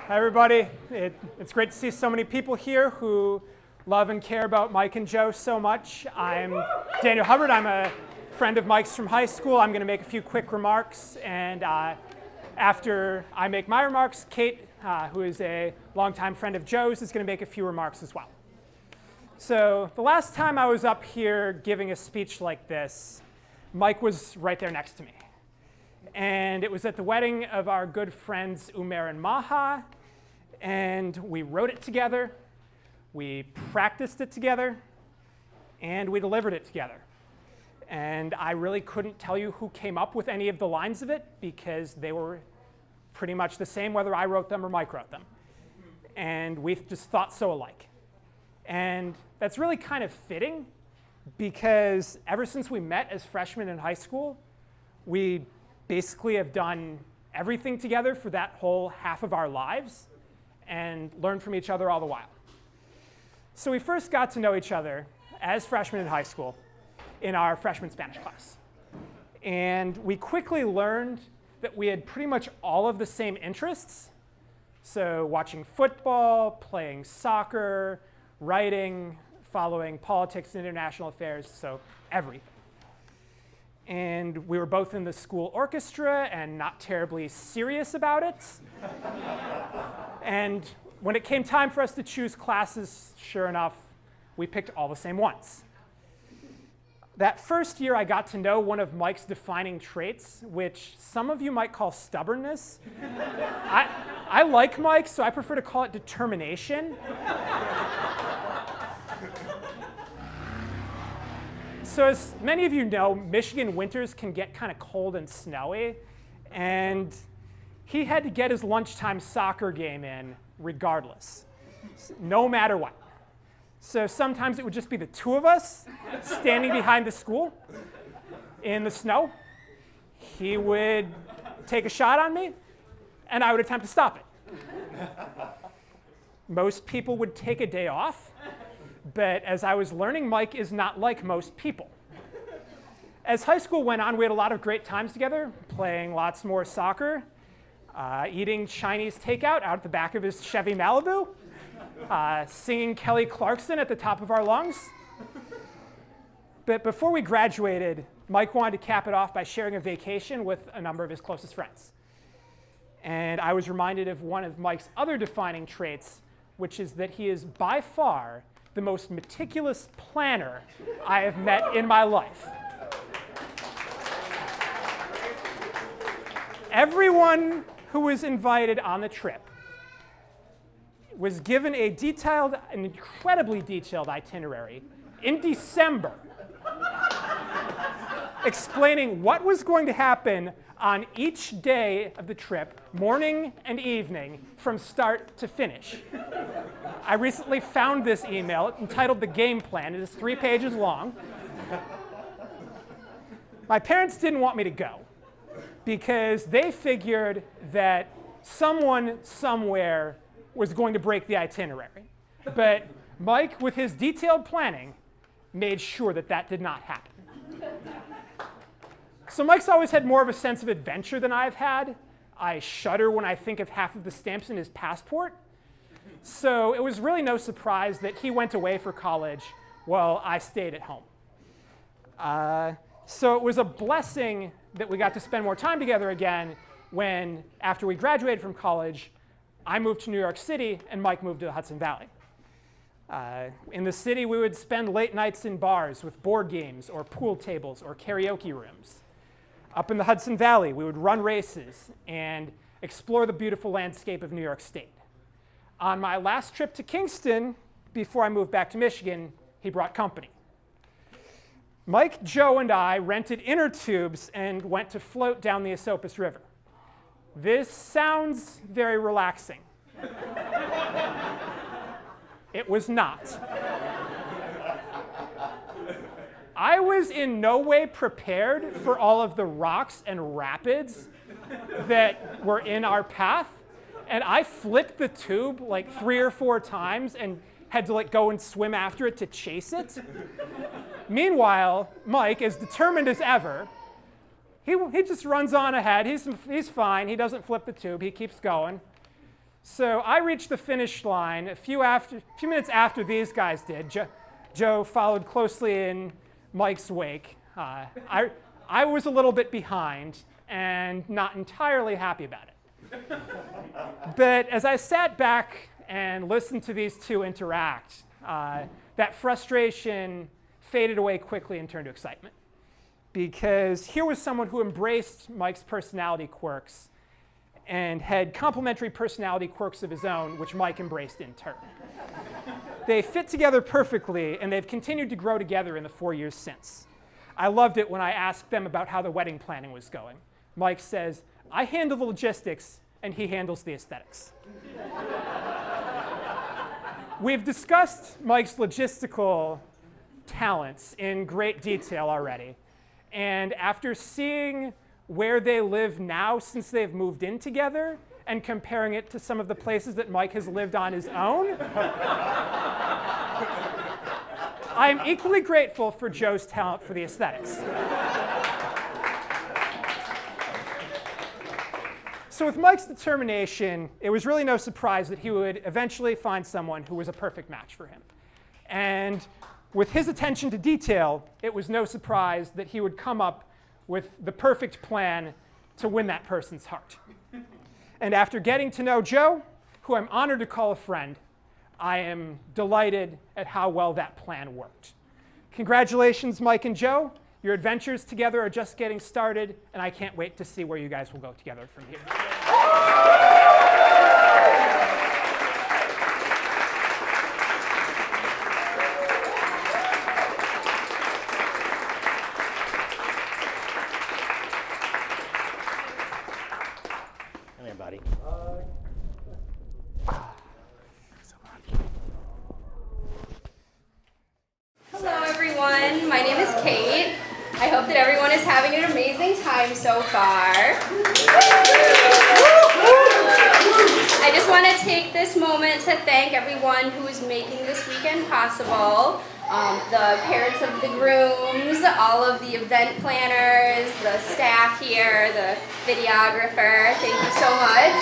Hi, everybody. It's great to see so many people here who love and care about Mike and Joe so much. I'm Daniel Hubbard. I'm a friend of Mike's from high school. I'm going to make a few quick remarks, and after I make my remarks, Kate, who is a longtime friend of Joe's, is going to make a few remarks as well. So the last time I was up here giving a speech like this, Mike was right there next to me. And it was at the wedding of our good friends Umair and Maha, and we wrote it together, we practiced it together, and we delivered it together. And I really couldn't tell you who came up with any of the lines of it because they were pretty much the same whether I wrote them or Mike wrote them. And we just thought so alike. And that's really kind of fitting because ever since we met as freshmen in high school, we basically have done everything together for that whole half of our lives and learned from each other all the while. So we first got to know each other as freshmen in high school in our freshman Spanish class. And we quickly learned that we had pretty much all of the same interests. So watching football, playing soccer, writing, following politics and international affairs, so everything. And we were both in the school orchestra and not terribly serious about it. And when it came time for us to choose classes, sure enough, we picked all the same ones. That first year, I got to know one of Mike's defining traits, which some of you might call stubbornness. I like Mike, so I prefer to call it determination. So as many of you know, Michigan winters can get kind of cold and snowy, and he had to get his lunchtime soccer game in regardless, no matter what. So sometimes it would just be the two of us standing behind the school in the snow. He would take a shot on me, and I would attempt to stop it. Most people would take a day off. But as I was learning, Mike is not like most people. As high school went on, we had a lot of great times together, playing lots more soccer, eating Chinese takeout out at the back of his Chevy Malibu, singing Kelly Clarkson at the top of our lungs. But before we graduated, Mike wanted to cap it off by sharing a vacation with a number of his closest friends. And I was reminded of one of Mike's other defining traits, which is that he is by far the most meticulous planner I have met in my life. Everyone who was invited on the trip was given an incredibly detailed itinerary in December, explaining what was going to happen on each day of the trip, morning and evening, from start to finish. I recently found this email entitled The Game Plan. It is 3 pages long. My parents didn't want me to go because they figured that someone somewhere was going to break the itinerary. But Mike, with his detailed planning, made sure that that did not happen. So Mike's always had more of a sense of adventure than I've had. I shudder when I think of half of the stamps in his passport. So it was really no surprise that he went away for college while I stayed at home. So it was a blessing that we got to spend more time together again when, after we graduated from college, I moved to New York City and Mike moved to the Hudson Valley. In the city, we would spend late nights in bars with board games or pool tables or karaoke rooms. Up in the Hudson Valley, we would run races and explore the beautiful landscape of New York State. On my last trip to Kingston, before I moved back to Michigan, he brought company. Mike, Joe, and I rented inner tubes and went to float down the Esopus River. This sounds very relaxing. It was not. I was in no way prepared for all of the rocks and rapids that were in our path, and I flipped the tube like 3 or 4 times and had to go and swim after it to chase it. Meanwhile, Mike, as determined as ever, he just runs on ahead. He's fine. He doesn't flip the tube. He keeps going. So I reached the finish line a few minutes after these guys did. Joe followed closely in Mike's wake. I was a little bit behind and not entirely happy about it. But as I sat back and listened to these two interact, that frustration faded away quickly and turned to excitement. Because here was someone who embraced Mike's personality quirks and had complementary personality quirks of his own, which Mike embraced in turn. They fit together perfectly, and they've continued to grow together in the 4 years since. I loved it when I asked them about how the wedding planning was going. Mike says, I handle the logistics, and he handles the aesthetics. We've discussed Mike's logistical talents in great detail already. And after seeing where they live now since they've moved in together and comparing it to some of the places that Mike has lived on his own, I am equally grateful for Joe's talent for the aesthetics. So with Mike's determination, it was really no surprise that he would eventually find someone who was a perfect match for him. And with his attention to detail, it was no surprise that he would come up with the perfect plan to win that person's heart. And after getting to know Joe, who I'm honored to call a friend, I am delighted at how well that plan worked. Congratulations, Mike and Joe. Your adventures together are just getting started, and I can't wait to see where you guys will go together from here. So far. I just want to take this moment to thank everyone who is making this weekend possible. The parents of the grooms, all of the event planners, the staff here, the videographer. Thank you so much.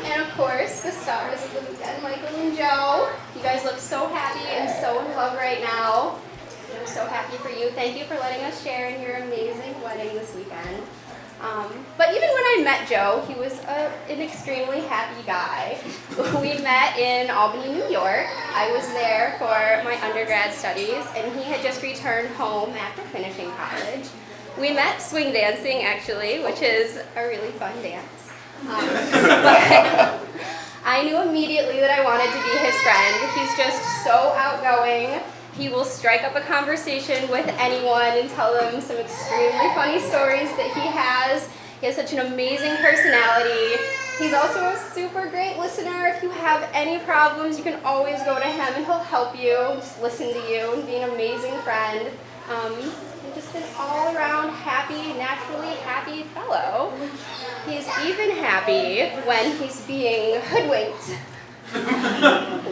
And of course, the stars of the weekend, Michael and Joe. You guys look so happy and so in love right now. I'm so happy for you. Thank you for letting us share in your amazing wedding this weekend. But even when I met Joe, he was an extremely happy guy. We met in Albany, New York. I was there for my undergrad studies, and he had just returned home after finishing college. We met swing dancing, actually, which is a really fun dance. But I knew immediately that I wanted to be his friend. He's just so outgoing. He will strike up a conversation with anyone and tell them some extremely funny stories that he has. He has such an amazing personality. He's also a super great listener. If you have any problems, you can always go to him and he'll help you, just listen to you and be an amazing friend. And just an all-around happy, naturally happy fellow. He's even happy when he's being hoodwinked.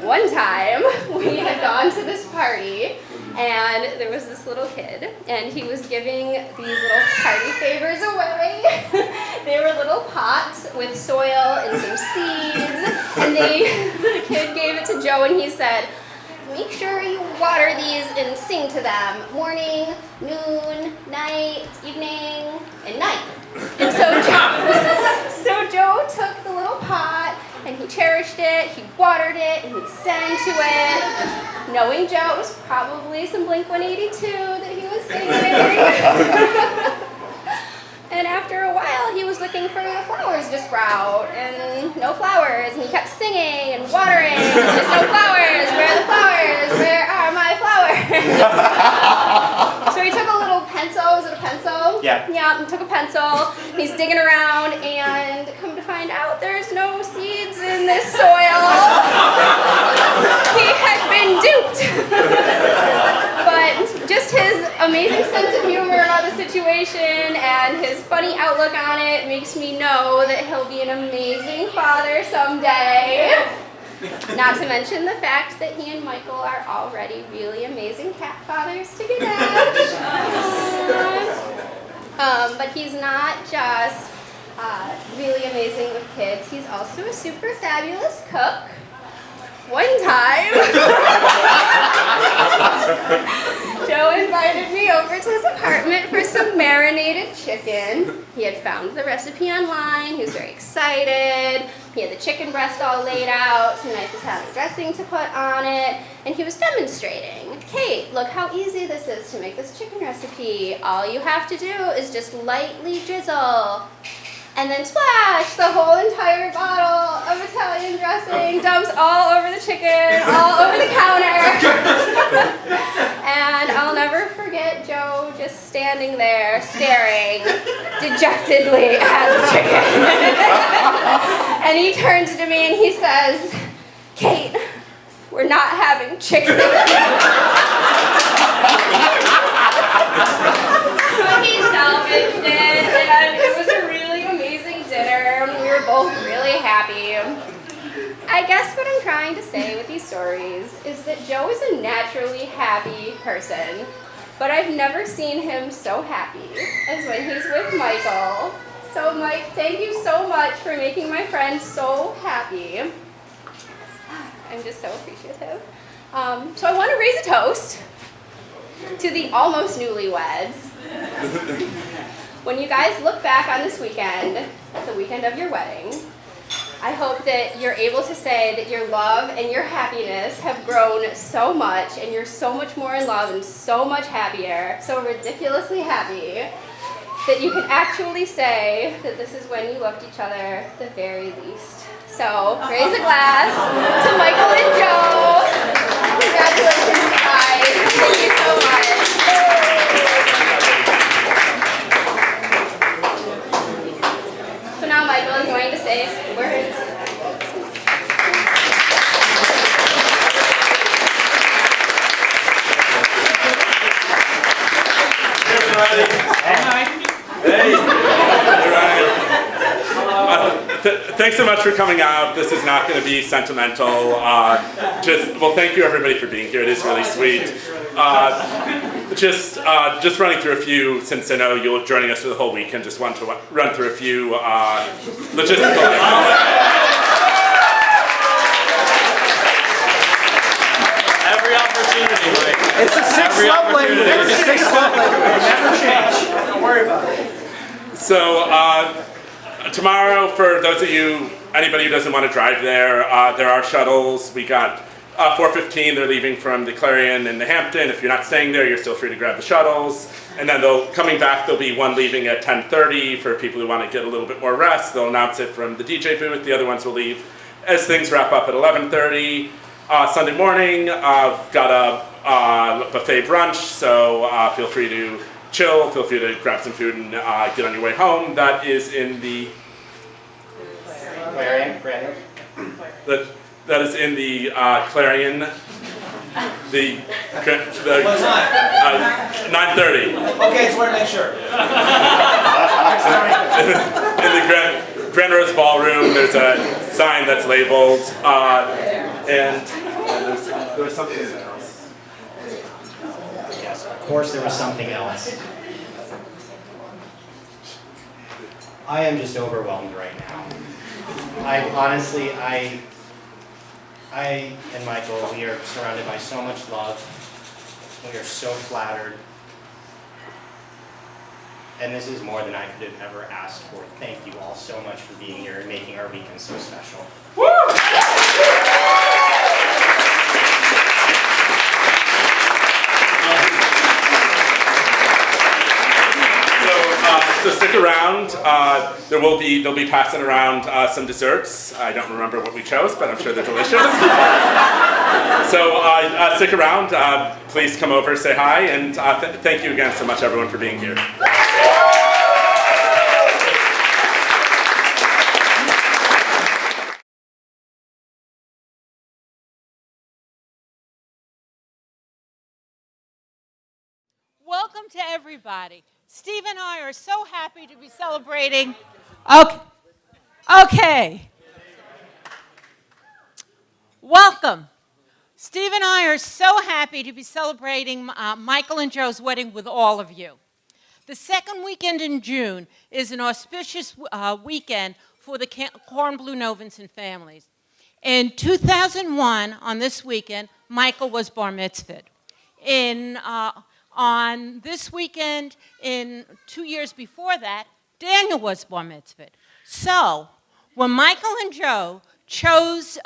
One time, we had gone to this party, and there was this little kid, and he was giving these little party favors away. They were little pots with soil and some seeds, and the kid gave it to Joe, and he said, make sure you water these and sing to them. Morning, noon, night, evening, and night. And so Joe took the little pot and he cherished it, he watered it, and he sang to it. Knowing Joe, it was probably some Blink-182 that he was singing. And after a while, he was looking for the flowers to sprout, and no flowers, and he kept singing and watering, and there's no flowers, where are the flowers, where are my flowers? So he took a little pencil, was it a pencil? Yeah. Yeah, he took a pencil, he's digging around, and come to find out, there's no seeds in this soil. He had been duped. But just his amazing sense of humor about the situation and his funny outlook on it makes me know that he'll be an amazing father someday. Not to mention the fact that he and Michael are already really amazing cat fathers together. But he's not just really amazing with kids. He's also a super fabulous cook. One time, Joe invited me over to his apartment for some marinated chicken. He had found the recipe online. He was very excited. He had the chicken breast all laid out, some nice Italian dressing to put on it, and he was demonstrating. Kate, look how easy this is to make this chicken recipe. All you have to do is just lightly drizzle and then splash the whole entire bottle of Italian dressing, dumps all over the chicken, all over the counter. And I'll never forget Joe just standing there staring dejectedly at the chicken. And he turns to me and he says, "Kate, we're not having chicken." But he salvaged it, and it was a really amazing dinner. We were both really happy. I guess what I'm trying to say with these stories is that Joe is a naturally happy person, but I've never seen him so happy as when he's with Michael. So Mike, thank you so much for making my friend so happy. I'm just so appreciative. So I want to raise a toast to the almost newlyweds. When you guys look back on this weekend, the weekend of your wedding, I hope that you're able to say that your love and your happiness have grown so much, and you're so much more in love and so much happier, so ridiculously happy, that you can actually say that this is when you loved each other the very least. So raise a glass to Michael and Joe. Congratulations, guys. Thank you so much. So now Michael is going to say some words. Thanks so much for coming out. This is not going to be sentimental. Thank you everybody for being here. It is really sweet. Just running through a few, since I know you're joining us for the whole weekend, just want to run through a few logistical things. Every opportunity, Mike. It's a sixth love language. It's a sixth love language. Never change. Don't worry about it. So tomorrow, for those of you, anybody who doesn't want to drive there are shuttles. We got 4:15. They're leaving from the Clarion in the Hampton. If you're not staying there, you're still free to grab the shuttles. And then coming back, there'll be one leaving at 10:30 for people who want to get a little bit more rest. They'll announce it from the DJ booth. The other ones will leave as things wrap up at 11:30. Sunday morning, got a buffet brunch, so feel free to chill, feel free to grab some food and get on your way home. That is in the Clarion. that is in the Clarion. The What time? 9:30 Okay, just want to make sure. in the Grand Rose Ballroom. There's a sign that's labeled, and there was something else. Yes, of course there was something else. I am just overwhelmed right now. I and Michael, we are surrounded by so much love. We are so flattered. And this is more than I could have ever asked for. Thank you all so much for being here and making our weekend so special. So stick around. They'll be passing around some desserts. I don't remember what we chose, but I'm sure they're delicious. So stick around. Please come over, say hi, and thank you again so much, everyone, for being here. Welcome to everybody. Steve and I are so happy to be celebrating. Okay. Welcome. Steve and I are so happy to be celebrating Michael and Joe's wedding with all of you. The second weekend in June is an auspicious weekend for the Kornbluh Novinson families. In 2001, on this weekend, Michael was bar mitzvahed. On this weekend, in 2 years before that, Daniel was bar mitzvahed. So, when Michael and Joe chose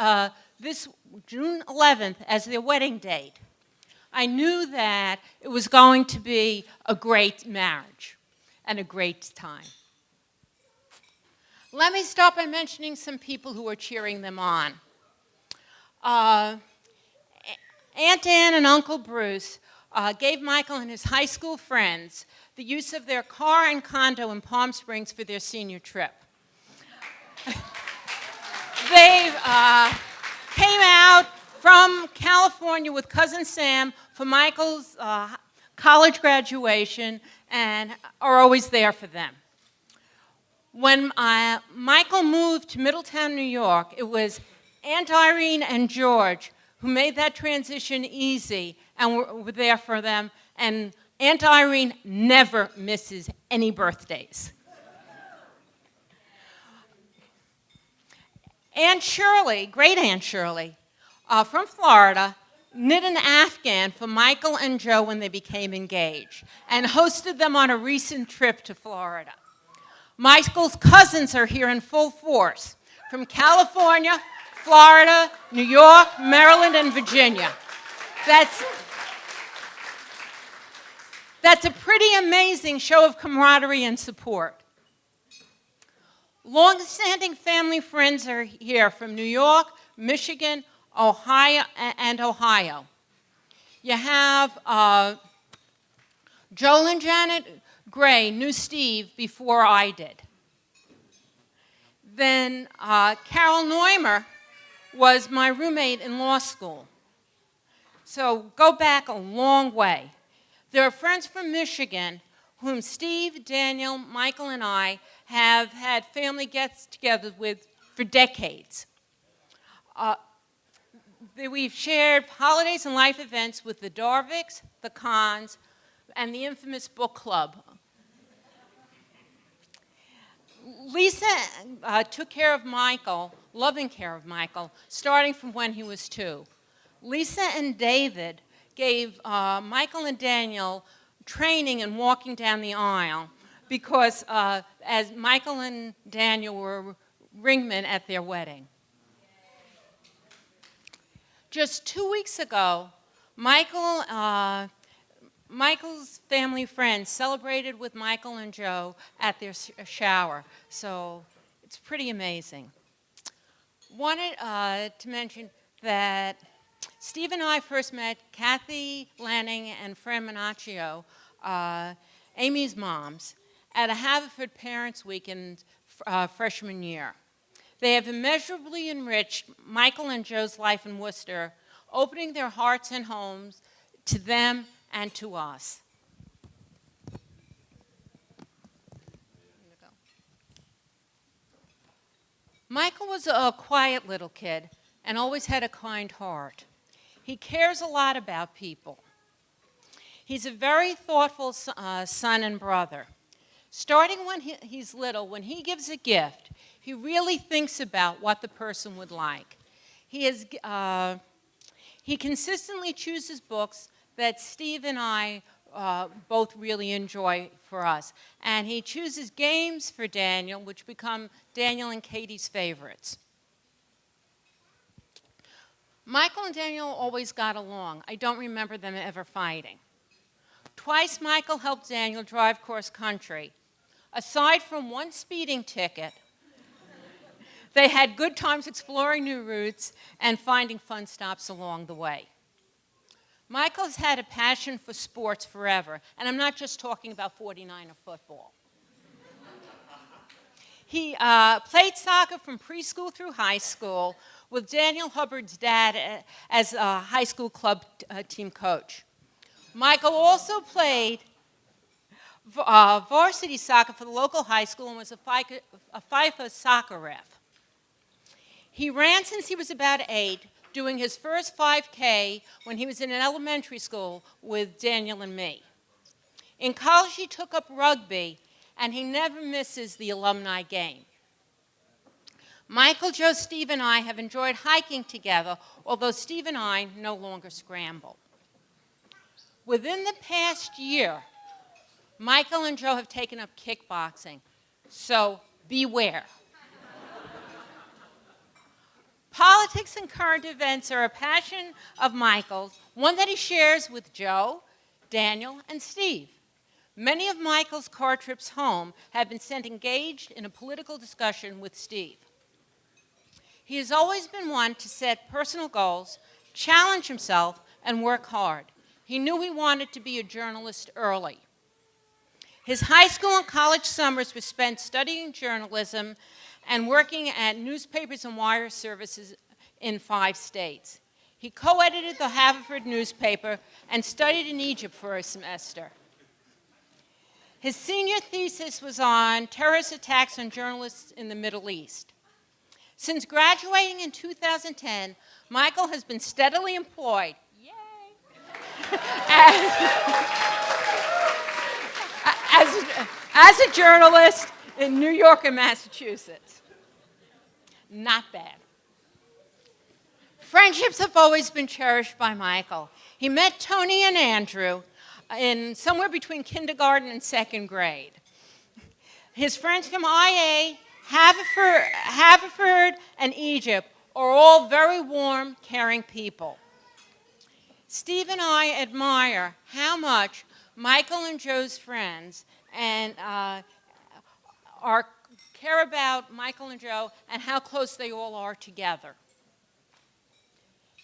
this June 11th as their wedding date, I knew that it was going to be a great marriage and a great time. Let me start by mentioning some people who are cheering them on. Aunt Ann and Uncle Bruce gave Michael and his high school friends the use of their car and condo in Palm Springs for their senior trip. They came out from California with Cousin Sam for Michael's college graduation and are always there for them. When Michael moved to Middletown, New York, it was Aunt Irene and George who made that transition easy and were there for them. And Aunt Irene never misses any birthdays. Aunt Shirley, great Aunt Shirley, from Florida, knit an Afghan for Michael and Joe when they became engaged and hosted them on a recent trip to Florida. Michael's cousins are here in full force from California, Florida, New York, Maryland, and Virginia. That's a pretty amazing show of camaraderie and support. Long-standing family friends are here from New York, Michigan, Ohio, and Ohio. You have Joel and Janet Gray knew Steve before I did. Then Carol Neumer was my roommate in law school. So go back a long way. There are friends from Michigan whom Steve, Daniel, Michael, and I have had family get-togethers with for decades. We've shared holidays and life events with the Darvicks, the Kahns, and the infamous book club. Lisa took care of Michael, loving care of Michael, starting from when he was 2. Lisa and David gave Michael and Daniel training in walking down the aisle because as Michael and Daniel were ringmen at their wedding. Just 2 weeks ago, Michael's family friends celebrated with Michael and Joe at their shower, so it's pretty amazing. Wanted to mention that Steve and I first met Kathy Lanning and Fran Minaccio, Amy's moms, at a Haverford Parents Weekend freshman year. They have immeasurably enriched Michael and Joe's life in Worcester, opening their hearts and homes to them and to us. Michael was a quiet little kid and always had a kind heart. He cares a lot about people. He's a very thoughtful son and brother. Starting when he's little, when he gives a gift, he really thinks about what the person would like. He consistently chooses books that Steve and I both really enjoy for us. And he chooses games for Daniel, which become Daniel and Katie's favorites. Michael and Daniel always got along. I don't remember them ever fighting. Twice Michael helped Daniel drive cross country. Aside from one speeding ticket, they had good times exploring new routes and finding fun stops along the way. Michael's had a passion for sports forever, and I'm not just talking about 49er football. He played soccer from preschool through high school with Daniel Hubbard's dad as a high school club team coach. Michael also played varsity soccer for the local high school and was a FIFA soccer ref. He ran since he was about 8, doing his first 5K when he was in an elementary school with Daniel and me. In college, he took up rugby, and he never misses the alumni game. Michael, Joe, Steve, and I have enjoyed hiking together, although Steve and I no longer scramble. Within the past year, Michael and Joe have taken up kickboxing, so beware. Politics and current events are a passion of Michael's, one that he shares with Joe, Daniel, and Steve. Many of Michael's car trips home have been spent engaged in a political discussion with Steve. He has always been one to set personal goals, challenge himself, and work hard. He knew he wanted to be a journalist early. His high school and college summers were spent studying journalism and working at newspapers and wire services in 5 states. He co-edited the Haverford newspaper and studied in Egypt for a semester. His senior thesis was on terrorist attacks on journalists in the Middle East. Since graduating in 2010, Michael has been steadily employed, yay, as a journalist in New York and Massachusetts. Not bad. Friendships have always been cherished by Michael. He met Tony and Andrew in somewhere between kindergarten and 2nd grade. His friends from IA, Haverford, and Egypt are all very warm, caring people. Steve and I admire how much Michael and Joe's friends and care about Michael and Joe and how close they all are together.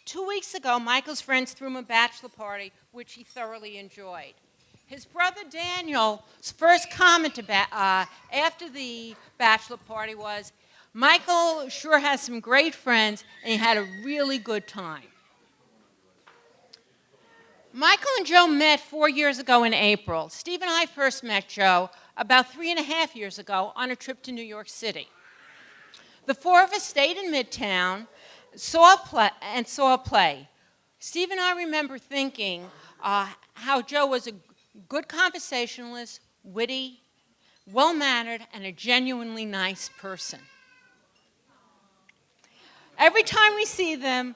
2 weeks ago, Michael's friends threw him a bachelor party, which he thoroughly enjoyed. His brother Daniel's first comment after the bachelor party was, Michael sure has some great friends, and he had a really good time. Michael and Joe met 4 years ago in April. Steve and I first met Joe about 3.5 years ago on a trip to New York City. The 4 of us stayed in Midtown, saw a play. Steve and I remember thinking how Joe was a good conversationalist, witty, well-mannered, and a genuinely nice person. Every time we see them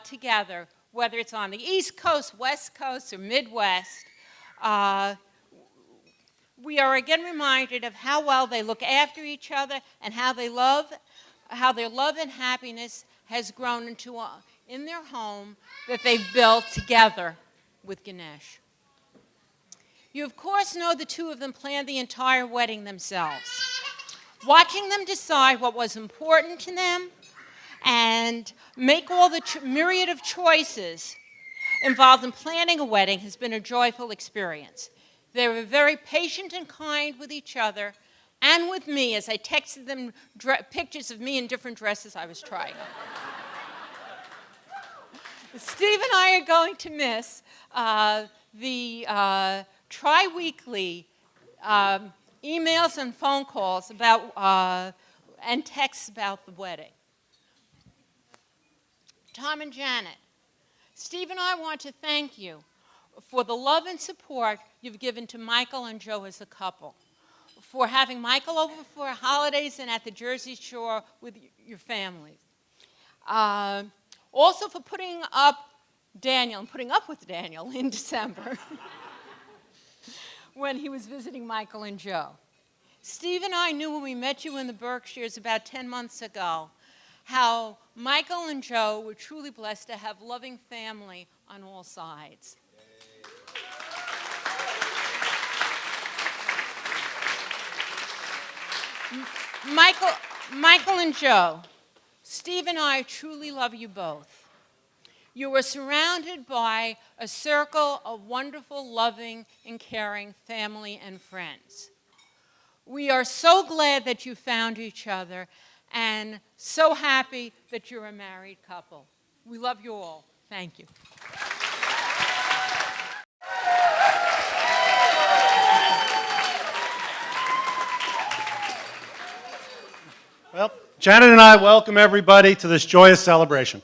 together, whether it's on the East Coast, West Coast, or Midwest, we are again reminded of how well they look after each other and how their love and happiness has grown into in their home that they've built together with Ganesh. You, of course, know the 2 of them planned the entire wedding themselves. Watching them decide what was important to them and make all the myriad of choices involved in planning a wedding has been a joyful experience. They were very patient and kind with each other and with me as I texted them pictures of me in different dresses I was trying on. Steve and I are going to miss the tri-weekly emails and phone calls about and texts about the wedding. Tom and Janet, Steve and I want to thank you for the love and support you've given to Michael and Joe as a couple, for having Michael over for holidays and at the Jersey Shore with your families. Also for putting up with Daniel in December when he was visiting Michael and Joe. Steve and I knew when we met you in the Berkshires about 10 months ago how Michael and Joe were truly blessed to have loving family on all sides. Michael and Joe, Steve and I truly love you both. You are surrounded by a circle of wonderful, loving, and caring family and friends. We are so glad that you found each other and so happy that you're a married couple. We love you all. Thank you. Well, Janet and I welcome everybody to this joyous celebration.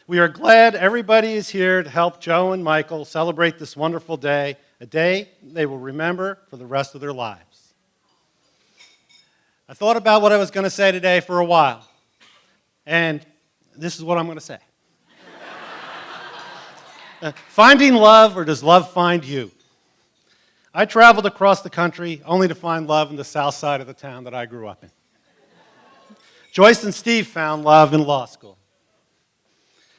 We are glad everybody is here to help Joe and Michael celebrate this wonderful day a day they will remember for the rest of their lives. I thought about what I was going to say today for a while, and this is what I'm going to say. Finding love, or does love find you? I traveled across the country only to find love in the south side of the town that I grew up in. Joyce and Steve found love in law school.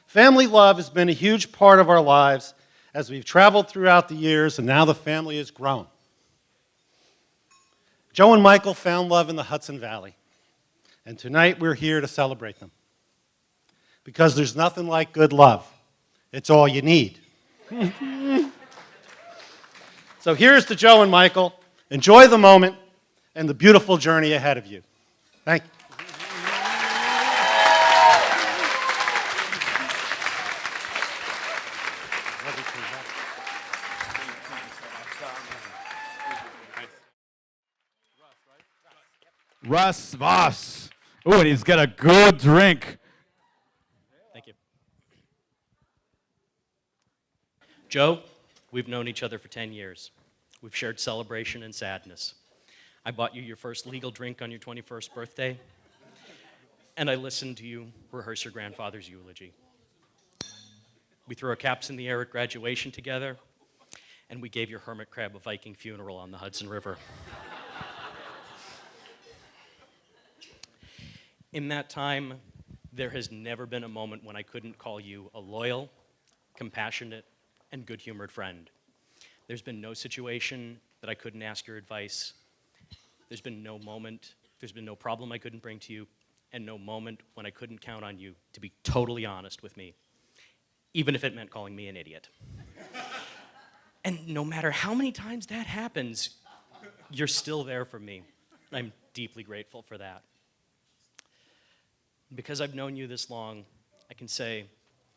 Family love has been a huge part of our lives as we've traveled throughout the years, and now the family has grown. Joe and Michael found love in the Hudson Valley, and tonight we're here to celebrate them. Because there's nothing like good love. It's all you need. So here's to Joe and Michael. Enjoy the moment and the beautiful journey ahead of you. Thank you. Russ Voss. Oh, and he's got a good drink. Thank you. Joe, we've known each other for 10 years. We've shared celebration and sadness. I bought you your first legal drink on your 21st birthday, and I listened to you rehearse your grandfather's eulogy. We threw our caps in the air at graduation together, and we gave your hermit crab a Viking funeral on the Hudson River. In that time, there has never been a moment when I couldn't call you a loyal, compassionate, and good-humored friend. There's been no situation that I couldn't ask your advice. There's been no problem I couldn't bring to you, and no moment when I couldn't count on you to be totally honest with me, even if it meant calling me an idiot. And no matter how many times that happens, you're still there for me. I'm deeply grateful for that. Because I've known you this long, I can say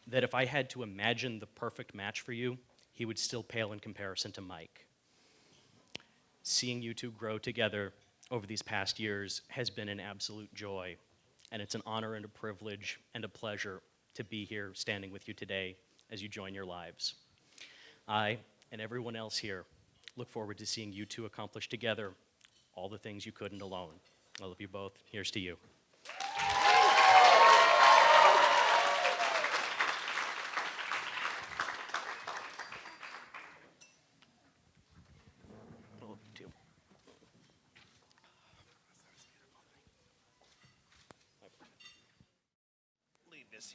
that if I had to imagine the perfect match for you, he would still pale in comparison to Mike. Seeing you two grow together over these past years has been an absolute joy, and it's an honor and a privilege and a pleasure to be here standing with you today as you join your lives. I and everyone else here look forward to seeing you two accomplish together all the things you couldn't alone. I love you both. Here's to you.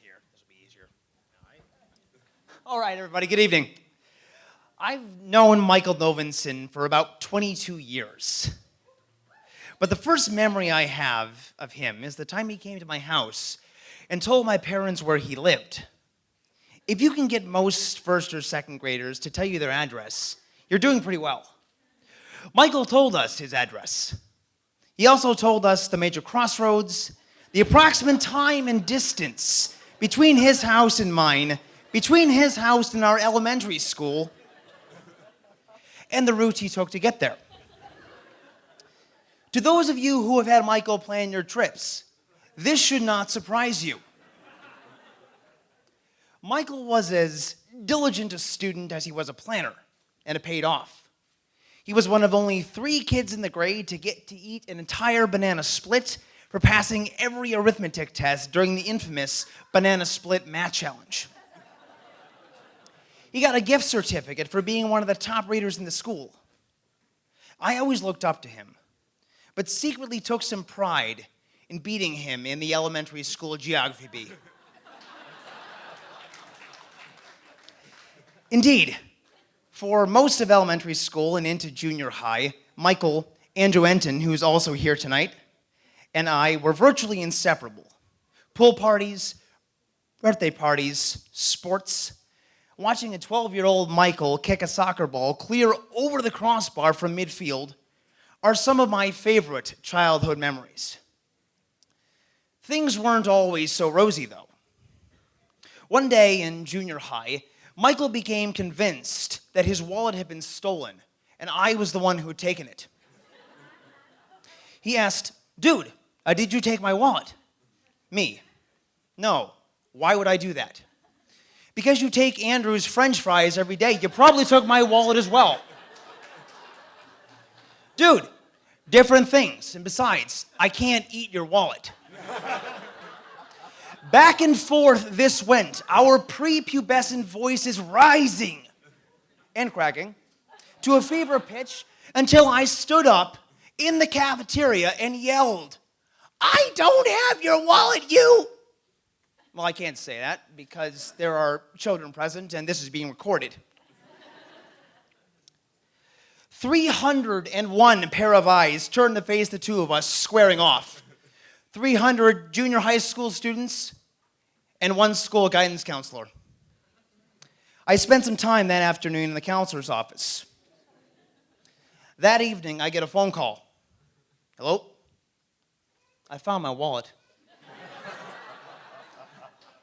Here. This will be easier. All right, everybody, good evening. I've known Michael Novinson for about 22 years. But the first memory I have of him is the time he came to my house and told my parents where he lived. If you can get most first or second graders to tell you their address, you're doing pretty well. Michael told us his address. He also told us the major crossroads, the approximate time and distance between his house and mine, between his house and our elementary school, and the route he took to get there. To those of you who have had Michael plan your trips, this should not surprise you. Michael was as diligent a student as he was a planner, and it paid off. He was one of only 3 kids in the grade to get to eat an entire banana split for passing every arithmetic test during the infamous Banana Split Math Challenge. He got a gift certificate for being one of the top readers in the school. I always looked up to him, but secretly took some pride in beating him in the elementary school geography bee. Indeed, for most of elementary school and into junior high, Michael, Andrew Enton, who's also here tonight, and I were virtually inseparable. Pool parties, birthday parties, sports. Watching a 12-year-old Michael kick a soccer ball clear over the crossbar from midfield are some of my favorite childhood memories. Things weren't always so rosy, though. One day in junior high, Michael became convinced that his wallet had been stolen, and I was the one who had taken it. He asked, "Dude, did you take my wallet?" Me. "No. Why would I do that?" "Because you take Andrew's French fries every day. You probably took my wallet as well." Dude, different things. And besides, I can't eat your wallet. Back and forth this went, our prepubescent voices rising and cracking to a fever pitch until I stood up in the cafeteria and yelled, "I don't have your wallet, you!" Well, I can't say that because there are children present and this is being recorded. 301 pair of eyes turned to face the two of us squaring off. 300 junior high school students and one school guidance counselor. I spent some time that afternoon in the counselor's office. That evening, I get a phone call. "Hello? I found my wallet.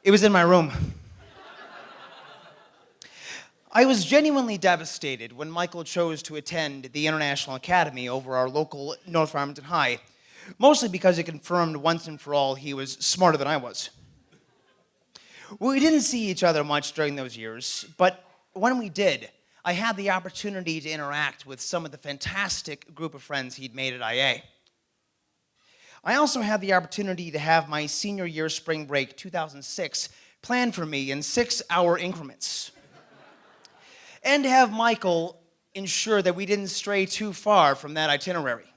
It was in my room." I was genuinely devastated when Michael chose to attend the International Academy over our local North Farmington High, mostly because it confirmed once and for all he was smarter than I was. We didn't see each other much during those years, but when we did, I had the opportunity to interact with some of the fantastic group of friends he'd made at IA. I also had the opportunity to have my senior year spring break 2006 planned for me in 6-hour increments. And to have Michael ensure that we didn't stray too far from that itinerary.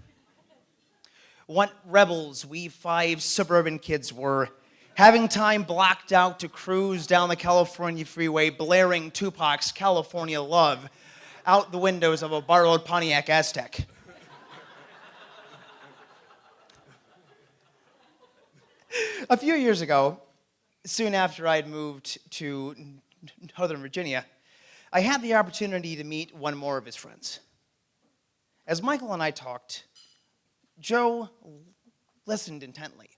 What rebels we 5 suburban kids were, having time blocked out to cruise down the California freeway, blaring Tupac's California Love out the windows of a borrowed Pontiac Aztek. A few years ago, soon after I'd moved to Northern Virginia, I had the opportunity to meet one more of his friends. As Michael and I talked, Joe listened intently,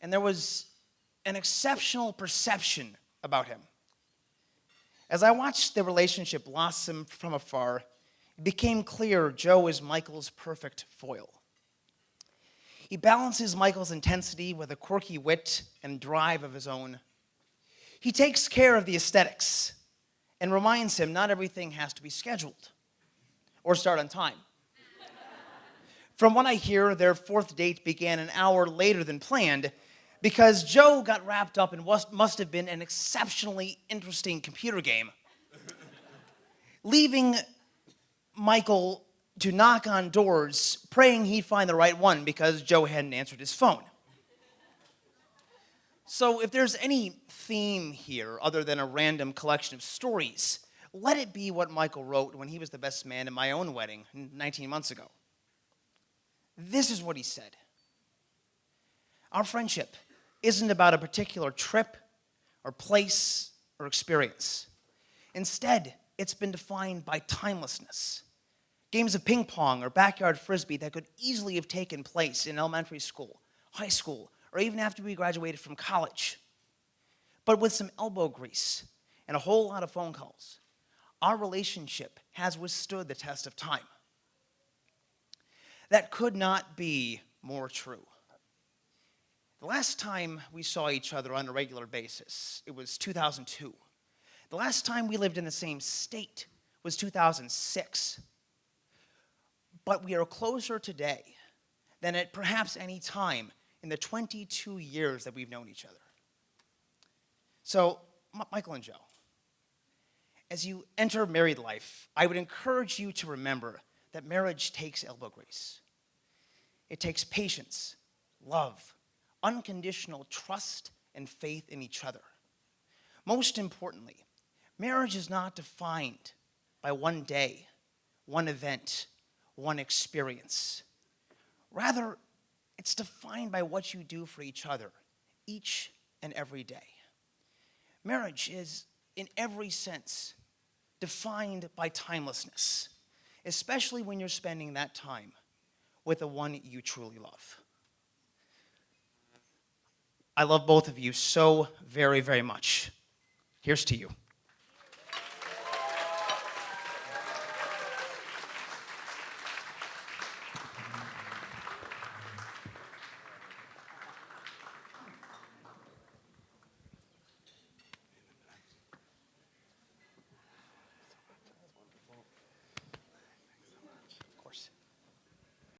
and there was an exceptional perception about him. As I watched the relationship blossom from afar, it became clear Joe is Michael's perfect foil. He balances Michael's intensity with a quirky wit and drive of his own. He takes care of the aesthetics and reminds him not everything has to be scheduled or start on time. From what I hear, their 4th date began an hour later than planned because Joe got wrapped up in what must have been an exceptionally interesting computer game, leaving Michael to knock on doors, praying he'd find the right one because Joe hadn't answered his phone. So if there's any theme here other than a random collection of stories, let it be what Michael wrote when he was the best man at my own wedding 19 months ago. This is what he said. Our friendship isn't about a particular trip or place or experience. Instead, it's been defined by timelessness. Games of ping pong or backyard frisbee that could easily have taken place in elementary school, high school, or even after we graduated from college. But with some elbow grease and a whole lot of phone calls, our relationship has withstood the test of time. That could not be more true. The last time we saw each other on a regular basis, it was 2002. The last time we lived in the same state was 2006. But we are closer today than at perhaps any time in the 22 years that we've known each other. So, Michael and Joe, as you enter married life, I would encourage you to remember that marriage takes elbow grease. It takes patience, love, unconditional trust, and faith in each other. Most importantly, marriage is not defined by one day, one event, one experience. Rather, it's defined by what you do for each other each and every day. Marriage is, in every sense, defined by timelessness, especially when you're spending that time with the one you truly love. I love both of you so very, very much. Here's to you.